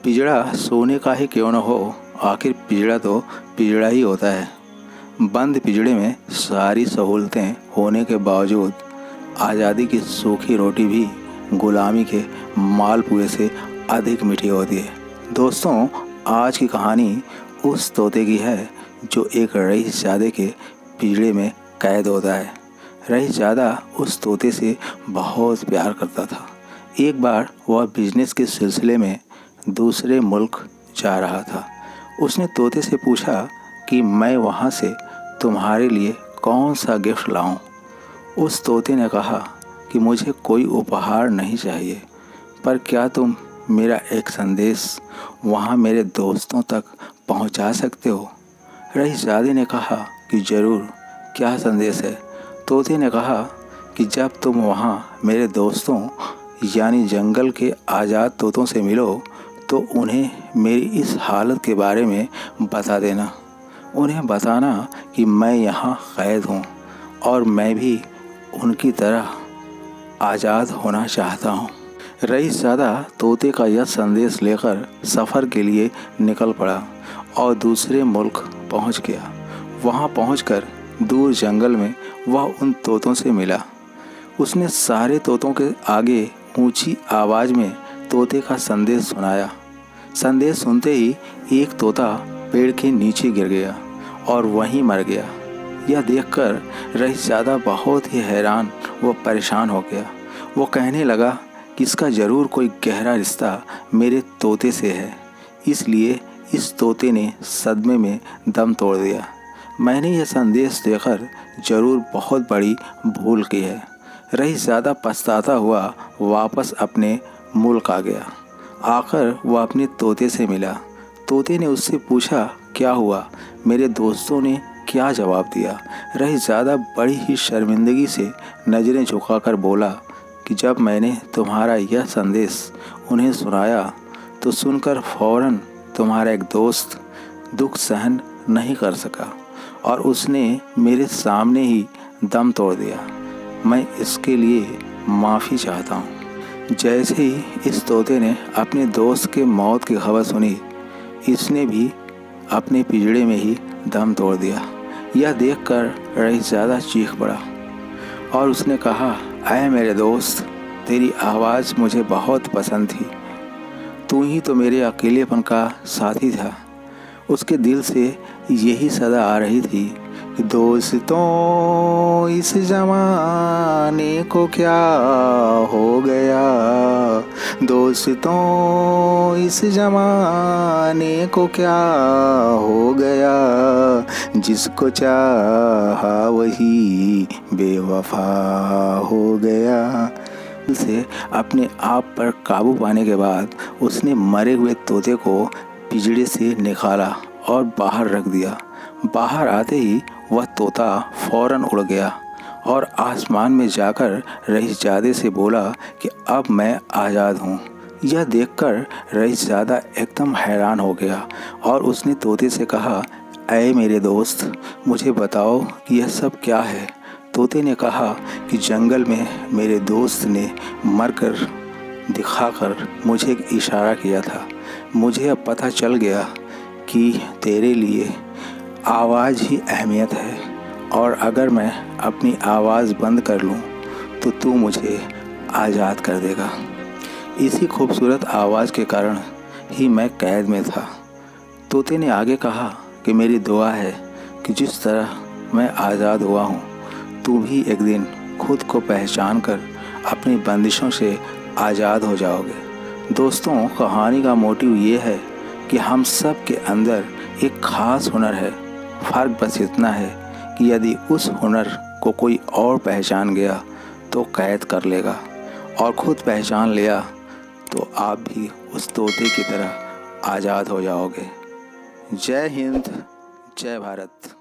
पिंजड़ा सोने का ही क्यों न हो, आखिर पिंजड़ा तो पिंजड़ा ही होता है। बंद पिंजड़े में सारी सहूलतें होने के बावजूद आज़ादी की सूखी रोटी भी गुलामी के मालपुए से अधिक मीठी होती है। दोस्तों, आज की कहानी उस तोते की है जो एक रईसजादे के पिंजड़े में कैद होता है। रईसजादा उस तोते से बहुत प्यार करता था। एक बार वह बिजनेस के सिलसिले में दूसरे मुल्क जा रहा था। उसने तोते से पूछा कि मैं वहाँ से तुम्हारे लिए कौन सा गिफ्ट लाऊं। उस तोते ने कहा कि मुझे कोई उपहार नहीं चाहिए, पर क्या तुम मेरा एक संदेश वहाँ मेरे दोस्तों तक पहुँचा सकते हो। रईसजादे ने कहा कि ज़रूर, क्या संदेश है। तोते ने कहा कि जब तुम वहाँ मेरे दोस्तों यानी जंगल के आज़ाद तोतों से मिलो तो उन्हें मेरी इस हालत के बारे में बता देना। उन्हें बताना कि मैं यहाँ कैद हूँ और मैं भी उनकी तरह आज़ाद होना चाहता हूँ। रईसजादा तोते का यह संदेश लेकर सफ़र के लिए निकल पड़ा और दूसरे मुल्क पहुँच गया। वहाँ पहुँचकर दूर जंगल में वह उन तोतों से मिला। उसने सारे तोतों के आगे ऊंची आवाज़ में तोते का संदेश सुनाया। संदेश सुनते ही एक तोता पेड़ के नीचे गिर गया और वहीं मर गया। यह देखकर रईसजादा बहुत ही हैरान व परेशान हो गया। वो कहने लगा कि इसका ज़रूर कोई गहरा रिश्ता मेरे तोते से है, इसलिए इस तोते ने सदमे में दम तोड़ दिया। मैंने यह संदेश देकर ज़रूर बहुत बड़ी भूल की है। रईसजादा पछताता हुआ वापस अपने मुल्क आ गया। आकर वह अपने तोते से मिला। तोते ने उससे पूछा, क्या हुआ, मेरे दोस्तों ने क्या जवाब दिया। रईसजादा बड़ी ही शर्मिंदगी से नज़रें झुकाकर बोला कि जब मैंने तुम्हारा यह संदेश उन्हें सुनाया तो सुनकर फ़ौरन तुम्हारा एक दोस्त दुख सहन नहीं कर सका और उसने मेरे सामने ही दम तोड़ दिया। मैं इसके लिए माफ़ी चाहता हूँ। जैसे ही इस तोते ने अपने दोस्त के मौत की खबर सुनी, इसने भी अपने पिंजड़े में ही दम तोड़ दिया। यह देखकर रईसजादा चीख पड़ा और उसने कहा, ऐ मेरे दोस्त, तेरी आवाज़ मुझे बहुत पसंद थी। तू ही तो मेरे अकेलेपन का साथी था। उसके दिल से यही सदा आ रही थी कि दोस्तों इस ज़माने को क्या हो गया, दोस्तों इस ज़माने को क्या हो गया, जिसको चाहा वही बेवफा हो गया। से अपने आप पर काबू पाने के बाद उसने मरे हुए तोते को पिंजड़े से निकाला और बाहर रख दिया। बाहर आते ही वह तोता फ़ौरन उड़ गया और आसमान में जाकर रईसजादे से बोला कि अब मैं आज़ाद हूँ। यह देखकर रईसजादा एकदम हैरान हो गया और उसने तोते से कहा, ऐ मेरे दोस्त, मुझे बताओ कि यह सब क्या है। तोते ने कहा कि जंगल में मेरे दोस्त ने मरकर दिखाकर मुझे एक इशारा किया था। मुझे अब पता चल गया कि तेरे लिए आवाज़ ही अहमियत है और अगर मैं अपनी आवाज़ बंद कर लूँ तो तू मुझे आज़ाद कर देगा। इसी खूबसूरत आवाज़ के कारण ही मैं कैद में था। तोते ने आगे कहा कि मेरी दुआ है कि जिस तरह मैं आज़ाद हुआ हूँ, तू भी एक दिन खुद को पहचान कर अपनी बंदिशों से आज़ाद हो जाओगे। दोस्तों, कहानी का मोटिव ये है कि हम सब के अंदर एक ख़ास हुनर है। फ़र्क बस इतना है कि यदि उस हुनर को कोई और पहचान गया तो कैद कर लेगा, और ख़ुद पहचान लिया तो आप भी उस तोते की तरह आज़ाद हो जाओगे। जय हिंद, जय भारत।